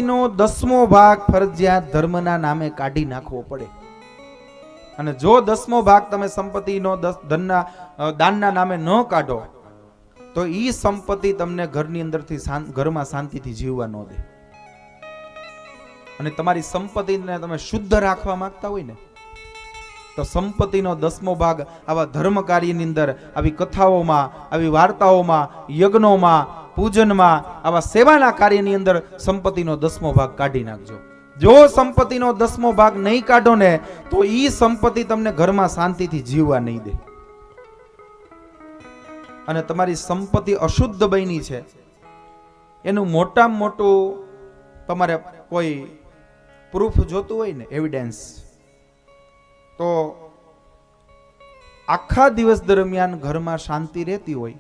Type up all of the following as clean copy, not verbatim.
નો 10મો ભાગ ફરજિયાત ધર્મના નામે કાઢી નાખવો પડે. અને જો 10મો ભાગ તમે સંપત્તિનો દાનના નામે ન કાઢો તો ઈ સંપત્તિ તમને ઘરની અંદરથી ઘરમાં શાંતિથી જીવવા ન દે. અને તમારી સંપત્તિને તમે શુદ્ધ રાખવા માંગતા હોય ને તો સંપત્તિનો 10મો ભાગ આવા ધર્મ કાર્યની અંદર, આવી કથાઓમાં, આવી વાર્તાઓમાં, યજ્ઞોમાં, પૂજનમાં, આવા સેવાના કાર્યની અંદર સંપત્તિનો 10મો ભાગ કાઢી નાખજો. જો સંપત્તિનો 10મો ભાગ નહીં કાઢો ને તો ઈ સંપત્તિ તમને ઘરમાં શાંતિથી જીવવા નહીં દે. અને તમારી સંપત્તિ અશુદ્ધ બની છે એનું મોટામાં મોટું તમારે કોઈ પ્રૂફ જોતું હોય ને, એવિડન્સ, તો આખા દિવસ દરમિયાન ઘરમાં શાંતિ રહેતી હોય,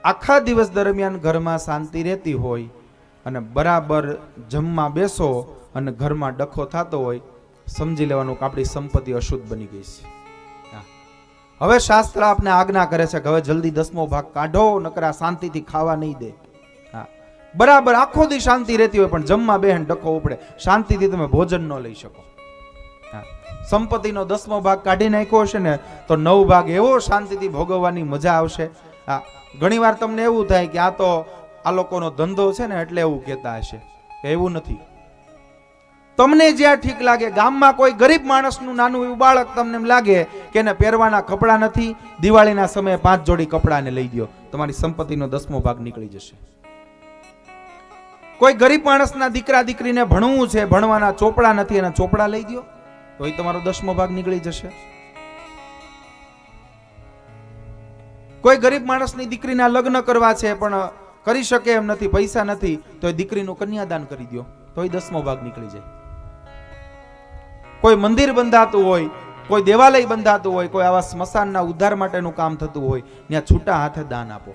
આખા દિવસ દરમિયાન ઘરમાં શાંતિ રહેતી હોય અને બરાબર જમવા બેસો અને ઘરમાં ડખો થતો હોય, સમજી લેવાનું કે આપણી સંપત્તિ અશુદ્ધ બની ગઈ છે. હવે શાસ્ત્ર આપને આજ્ઞા કરે છે કે હવે જલ્દી 10મો ભાગ કાઢો, નકર શાંતિથી ખાવા નહીં દે. બરાબર આખો દી શાંતિ રહેતી હોય પણ જમવા બેહન ડખો ઉપડે, શાંતિથી તમે ભોજન ન લઈ શકો. સંપત્તિનો 10મો ભાગ કાઢી નાખ્યો હશે ને તો 9 ભાગ એવો શાંતિથી ભોગવવાની મજા આવશે. ઘણી વાર તમને એવું થાય કે આ તો આ લોકોનો ધંધો છે ને એટલે એવું કહેતા હશે. એવું નથી. તમને જ્યાં ઠીક લાગે, ગામમાં કોઈ ગરીબ માણસનું નાનું એવું બાળક તમને એમ લાગે કે એને પહેરવાના કપડાં નથી, દિવાળીના સમયે 5 જોડી કપડાને લઈ દો, તમારી સંપત્તિનો 10મો ભાગ નીકળી જશે. કોઈ ગરીબ માણસના દીકરા દીકરીને ભણવું છે, ભણવાના ચોપડા નથી, એના ચોપડા લઈ દો તો એ તમારો 10મો ભાગ નીકળી જશે. કોઈ ગરીબ માણસની દીકરીના લગ્ન કરવા છે પણ કરી શકે એમ નથી, પૈસા નથી, તો એ દીકરીનું કન્યાદાન કરી દો તો એ 10મો ભાગ નીકળી જાય. કોઈ મંદિર બંધાતું હોય, કોઈ દેવાલય બંધાતું હોય, કોઈ આવા સ્મશાનના ઉદ્ધાર માટેનું કામ થતું હોય, ત્યાં છૂટા હાથે દાન આપો.